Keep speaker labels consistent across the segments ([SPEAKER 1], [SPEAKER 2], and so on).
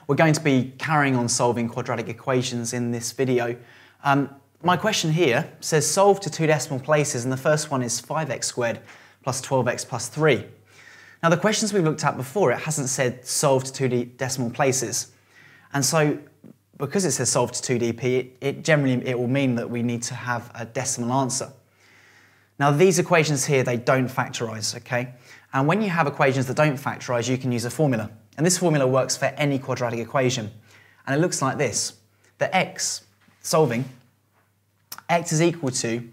[SPEAKER 1] We're going to be carrying on solving quadratic equations in this video. My question here says solve to two decimal places, and the first one is 5x squared plus 12x plus 3. Now the questions we've looked at before, it hasn't said solve to two decimal places. And so because it says solve to 2dp, it will mean that we need to have a decimal answer. Now these equations here, they don't factorise, okay? And when you have equations that don't factorise, you can use a formula. And this formula works for any quadratic equation. And it looks like this. The x, solving, x is equal to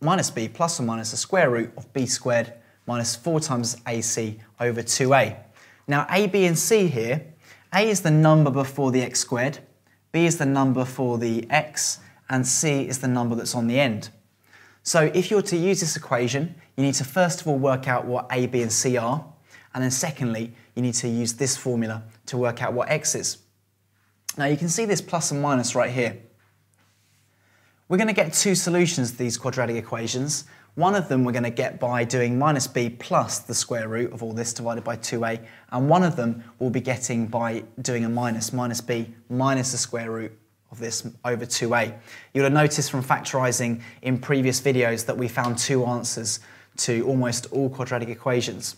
[SPEAKER 1] minus b plus or minus the square root of b squared minus 4 times ac over 2a. Now a, b and c here, a is the number before the x squared, b is the number for the x, and c is the number that's on the end. So if you're to use this equation, you need to first of all work out what a, b and c are, and then secondly, you need to use this formula to work out what x is. Now you can see this plus and minus right here. We're going to get two solutions to these quadratic equations. One of them we're going to get by doing minus b plus the square root of all this divided by 2a, and one of them we'll be getting by doing a minus b minus the square root of this over 2a. You'll have noticed from factorising in previous videos that we found two answers to almost all quadratic equations.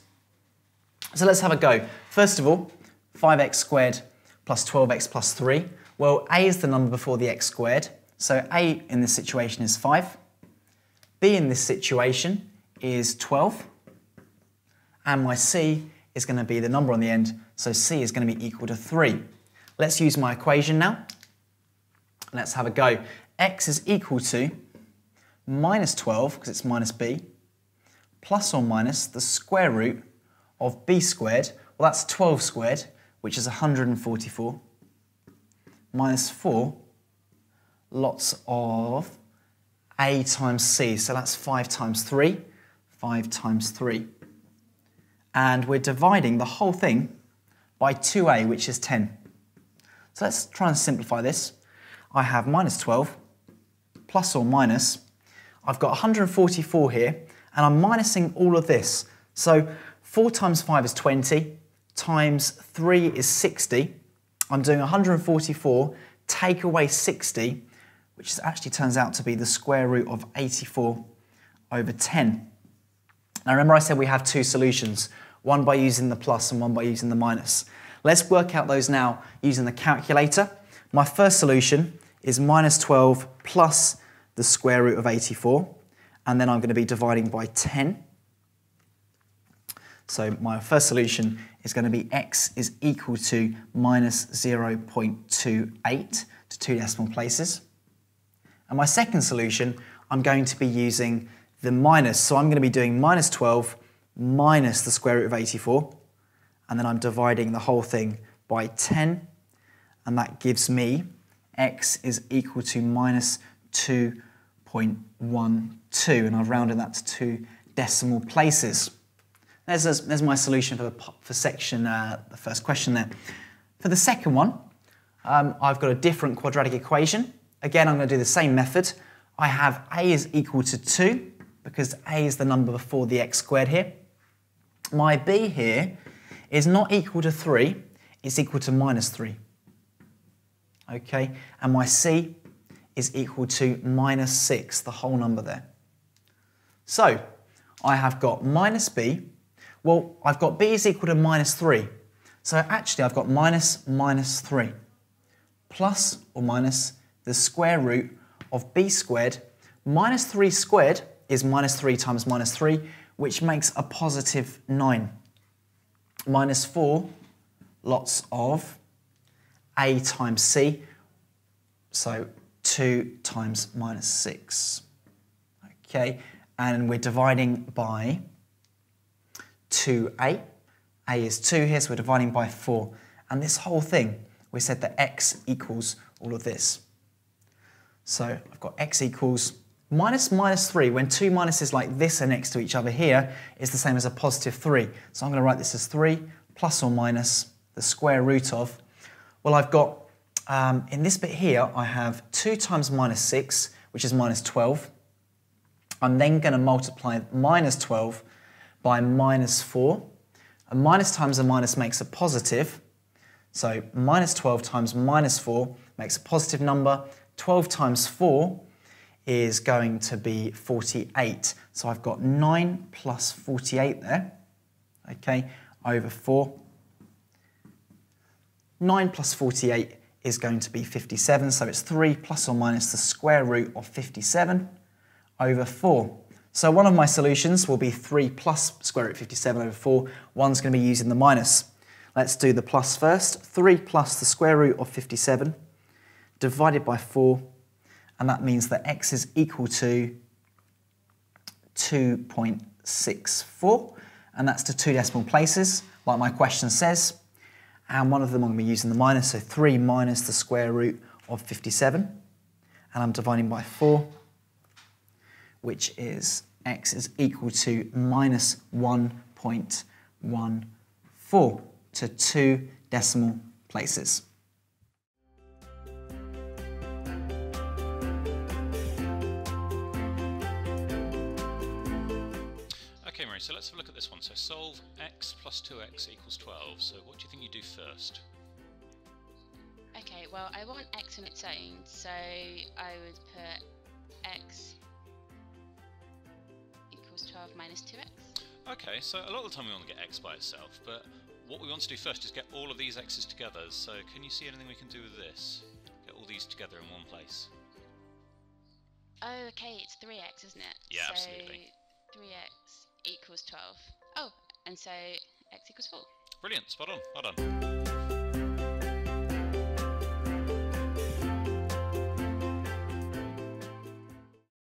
[SPEAKER 1] So let's have a go. First of all, 5x squared plus 12x plus 3. Well, a is the number before the x squared, so a in this situation is 5. B in this situation is 12, and my c is going to be the number on the end, so c is going to be equal to 3. Let's use my equation now. Let's have a go. X is equal to minus 12, because it's minus b, plus or minus the square root of b squared. Well, that's 12 squared, which is 144, minus 4 lots of a times c, so that's 5 times 3, 5 times 3. And we're dividing the whole thing by 2a, which is 10. So let's try and simplify this. I have minus 12, plus or minus. I've got 144 here, and I'm minusing all of this. So 4 times 5 is 20, times 3 is 60. I'm doing 144, take away 60, which actually turns out to be the square root of 84 over 10. Now remember I said we have two solutions, one by using the plus and one by using the minus. Let's work out those now using the calculator. My first solution is minus 12 plus the square root of 84, and then I'm going to be dividing by 10. So my first solution is going to be x is equal to minus 0.28 to two decimal places. And my second solution, I'm going to be using the minus, so I'm going to be doing minus 12 minus the square root of 84, and then I'm dividing the whole thing by 10, and that gives me x is equal to minus 2.12, and I've rounded that to two decimal places. There's my solution for section, the first question there. For the second one, I've got a different quadratic equation. Again, I'm going to do the same method. I have a is equal to 2, because a is the number before the x squared here. My b here is not equal to 3, it's equal to minus 3. Okay, and my c is equal to minus 6, the whole number there. So, I have got minus b. Well, I've got b is equal to minus 3. So actually, I've got minus 3, plus or minus the square root of b squared. Minus 3 squared is minus 3 times minus 3, which makes a positive 9. Minus 4 lots of a times c, so 2 times minus 6. Okay, and we're dividing by 2a. A is 2 here, so we're dividing by 4. And this whole thing, we said that x equals all of this. So I've got x equals minus 3. When two minuses like this are next to each other here, it's the same as a positive 3. So I'm going to write this as 3 plus or minus the square root of, well, I've got, in this bit here, I have 2 times minus 6, which is minus 12. I'm then going to multiply minus 12 by minus 4. A minus times a minus makes a positive. So minus 12 times minus 4 makes a positive number. 12 times 4 is going to be 48. So I've got 9 plus 48 there, okay, over 4. 9 plus 48 is going to be 57, so it's 3 plus or minus the square root of 57 over 4. So one of my solutions will be 3 plus square root of 57 over 4. One's going to be using the minus. Let's do the plus first. 3 plus the square root of 57 divided by 4, and that means that x is equal to 2.64, and that's to 2 decimal places, like my question says. And one of them I'm going to be using the minus, so 3 minus the square root of 57, and I'm dividing by 4, which is x is equal to minus 1.14 to 2 decimal places.
[SPEAKER 2] Okay, Mary, so let's have a look at this one. So solve x plus 2x equals 12. So what do you think you do first?
[SPEAKER 3] Okay, well, I want x on its own, so I would put x equals 12 minus 2x.
[SPEAKER 2] Okay, so a lot of the time we want to get x by itself, but what we want to do first is get all of these x's together. So can you see anything we can do with this? Get all these together in one place.
[SPEAKER 3] Oh, okay, it's 3x, isn't it?
[SPEAKER 2] Yeah,
[SPEAKER 3] so
[SPEAKER 2] absolutely.
[SPEAKER 3] 3x equals 12. Oh, and so x equals 4.
[SPEAKER 2] Brilliant, spot on, well done.